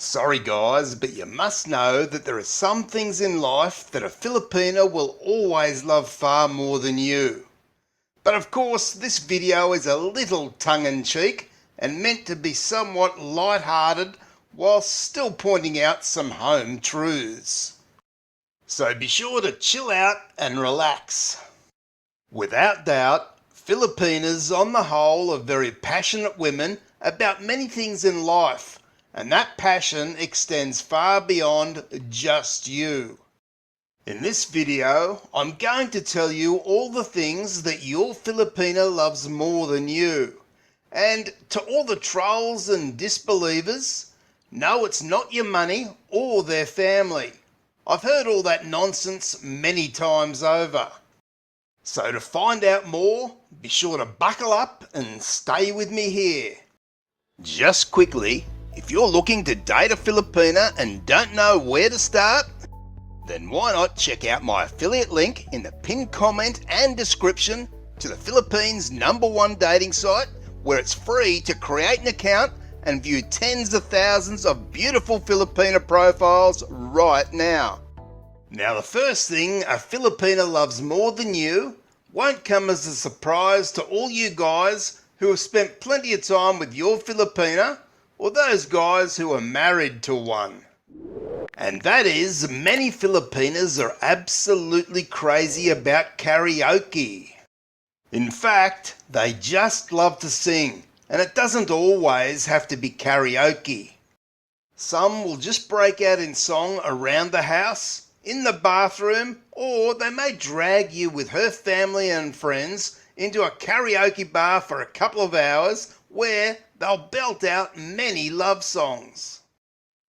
Sorry guys, but you must know that there are some things in life that a Filipina will always love far more than you. But of course, this video is a little tongue-in-cheek and meant to be somewhat light-hearted whilst still pointing out some home truths. So be sure to chill out and relax. Without doubt, Filipinas on the whole are very passionate women about many things in life, and that passion extends far beyond just you. In this video, I'm going to tell you all the things that your Filipina loves more than you. And to all the trolls and disbelievers, no, it's not your money or their family. I've heard all that nonsense many times over. So to find out more, be sure to buckle up and stay with me here. Just quickly, if you're looking to date a Filipina and don't know where to start, then why not check out my affiliate link in the pinned comment and description to the Philippines' #1 dating site, where it's free to create an account and view tens of thousands of beautiful Filipina profiles right now. Now the first thing a Filipina loves more than you won't come as a surprise to all you guys who have spent plenty of time with your Filipina, or those guys who are married to one. And that is, many Filipinas are absolutely crazy about karaoke. In fact, they just love to sing, and it doesn't always have to be karaoke. Some will just break out in song around the house, in the bathroom, or they may drag you with her family and friends into a karaoke bar for a couple of hours where they'll belt out many love songs.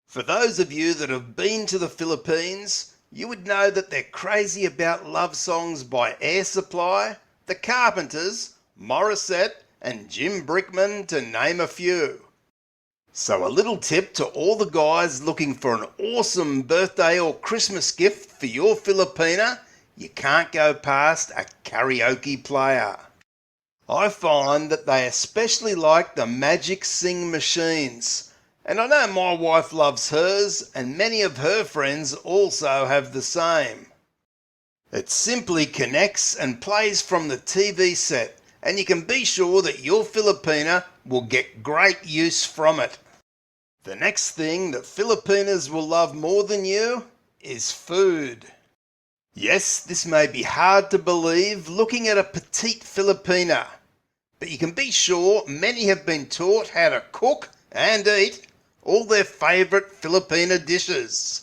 For those of you that have been to the Philippines, you would know that they're crazy about love songs by Air Supply, The Carpenters, Morissette and Jim Brickman, to name a few. So a little tip to all the guys looking for an awesome birthday or Christmas gift for your Filipina: you can't go past a karaoke player. I find that they especially like the Magic Sing machines, and I know my wife loves hers, and many of her friends also have the same. It simply connects and plays from the TV set, and you can be sure that your Filipina will get great use from it. The next thing that Filipinas will love more than you is food. Yes, this may be hard to believe looking at a petite Filipina, but you can be sure many have been taught how to cook and eat all their favourite Filipina dishes.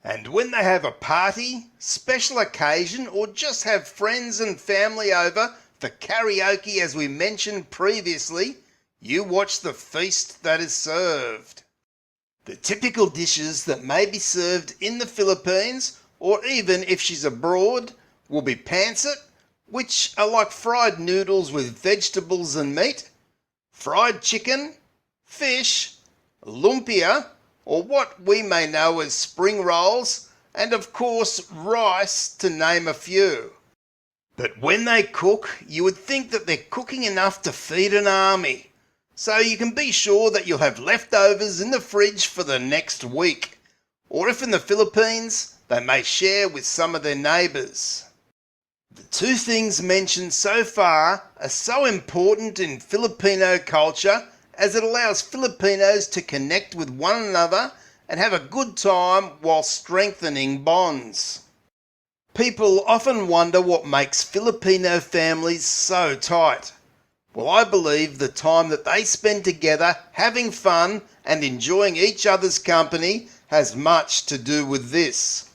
And when they have a party, special occasion, or just have friends and family over for karaoke, as we mentioned previously, you watch the feast that is served. The typical dishes that may be served in the Philippines, or even if she's abroad, will be pancit, which are like fried noodles with vegetables and meat, fried chicken, fish, lumpia, or what we may know as spring rolls, and of course rice, to name a few. But when they cook, you would think that they're cooking enough to feed an army. So you can be sure that you'll have leftovers in the fridge for the next week. Or if in the Philippines, they may share with some of their neighbours. The two things mentioned so far are so important in Filipino culture, as it allows Filipinos to connect with one another and have a good time while strengthening bonds. People often wonder what makes Filipino families so tight. Well, I believe the time that they spend together having fun and enjoying each other's company has much to do with this.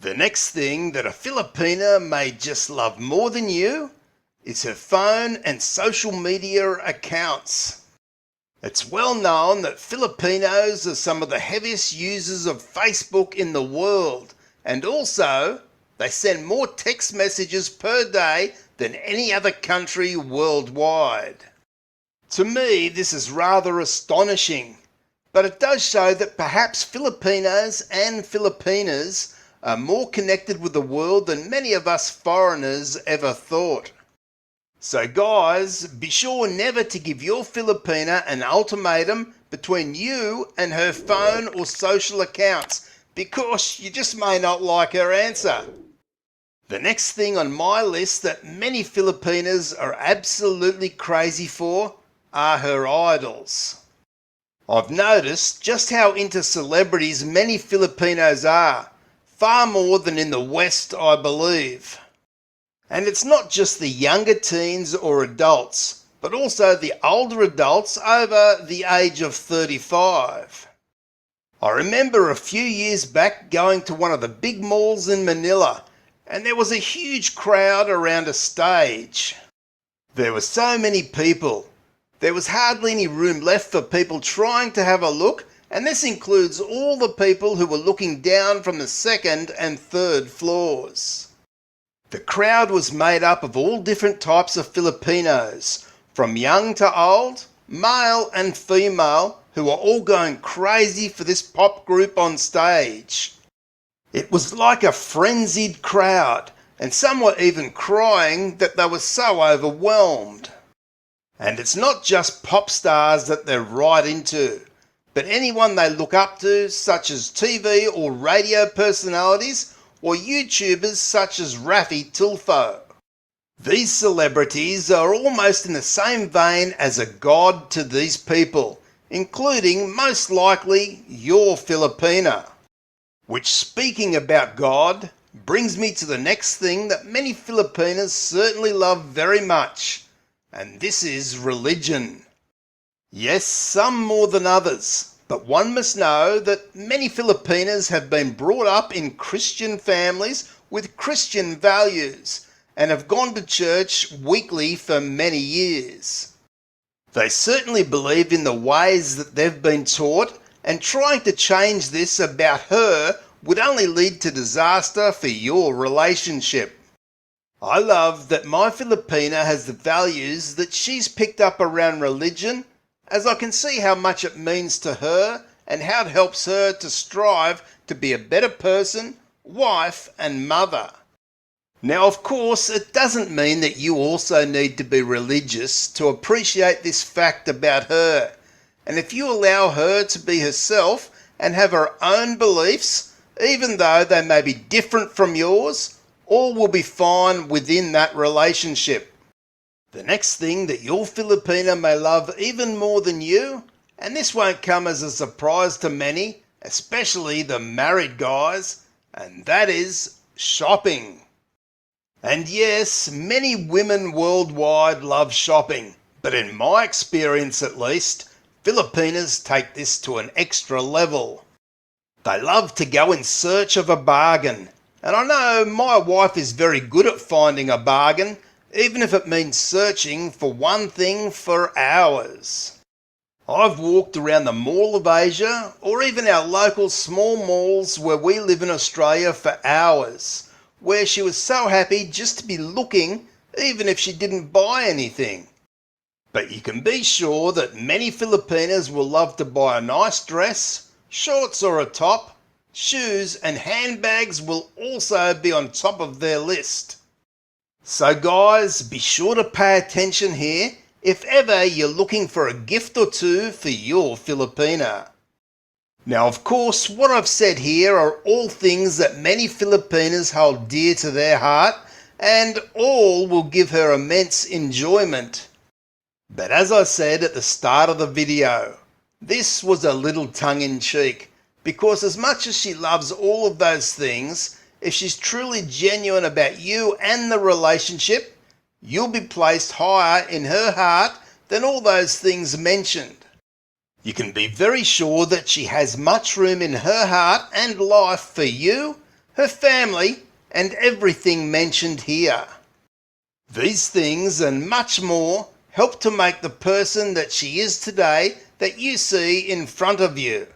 The next thing that a Filipina may just love more than you is her phone and social media accounts. It's well known that Filipinos are some of the heaviest users of Facebook in the world, and also they send more text messages per day than any other country worldwide. To me, this is rather astonishing, but it does show that perhaps Filipinos and Filipinas are more connected with the world than many of us foreigners ever thought. So guys, be sure never to give your Filipina an ultimatum between you and her phone or social accounts because you just may not like her answer. The next thing on my list that many Filipinas are absolutely crazy for are her idols. I've noticed just how into celebrities many Filipinos are, far more than in the West, I believe. And it's not just the younger teens or adults, but also the older adults over the age of 35. I remember a few years back going to one of the big malls in Manila, and there was a huge crowd around a stage. There were so many people. There was hardly any room left for people trying to have a look, and this includes all the people who were looking down from the second and third floors. The crowd was made up of all different types of Filipinos, from young to old, male and female, who were all going crazy for this pop group on stage. It was like a frenzied crowd, and some were even crying that they were so overwhelmed. And it's not just pop stars that they're right into, but anyone they look up to, such as TV or radio personalities, or YouTubers such as Rafi Tulfo. These celebrities are almost in the same vein as a god to these people, including most likely your Filipina. Which, speaking about God, brings me to the next thing that many Filipinas certainly love very much, and this is religion. Yes, some more than others, but one must know that many Filipinas have been brought up in Christian families with Christian values and have gone to church weekly for many years. They certainly believe in the ways that they've been taught, and trying to change this about her would only lead to disaster for your relationship. I love that my Filipina has the values that she's picked up around religion, as I can see how much it means to her and how it helps her to strive to be a better person, wife and mother. Now, of course, it doesn't mean that you also need to be religious to appreciate this fact about her. And if you allow her to be herself and have her own beliefs, even though they may be different from yours, all will be fine within that relationship. The next thing that your Filipina may love even more than you, and this won't come as a surprise to many, especially the married guys, and that is shopping. And yes, many women worldwide love shopping, but in my experience at least, Filipinas take this to an extra level. They love to go in search of a bargain, and I know my wife is very good at finding a bargain, even if it means searching for one thing for hours. I've walked around the Mall of Asia, or even our local small malls where we live in Australia for hours, where she was so happy just to be looking, even if she didn't buy anything. But you can be sure that many Filipinas will love to buy a nice dress, shorts or a top, shoes and handbags will also be on top of their list. So guys, be sure to pay attention here if ever you're looking for a gift or two for your Filipina. Now, of course, what I've said here are all things that many Filipinas hold dear to their heart, and all will give her immense enjoyment. But as I said at the start of the video, this was a little tongue-in-cheek, because as much as she loves all of those things, if she's truly genuine about you and the relationship, you'll be placed higher in her heart than all those things mentioned. You can be very sure that she has much room in her heart and life for you, her family, and everything mentioned here. These things and much more help to make the person that she is today that you see in front of you.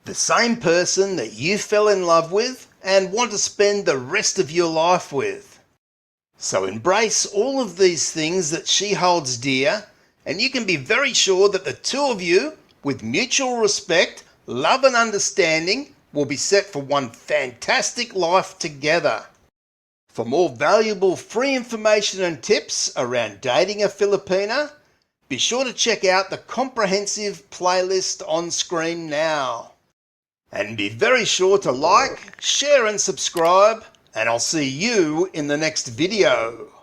The same person that you fell in love with and want to spend the rest of your life with. So embrace all of these things that she holds dear, and you can be very sure that the two of you, with mutual respect, love and understanding, will be set for one fantastic life together. For more valuable free information and tips around dating a Filipina, Be sure to check out the comprehensive playlist on screen now. And be very sure to like, share and subscribe, and I'll see you in the next video.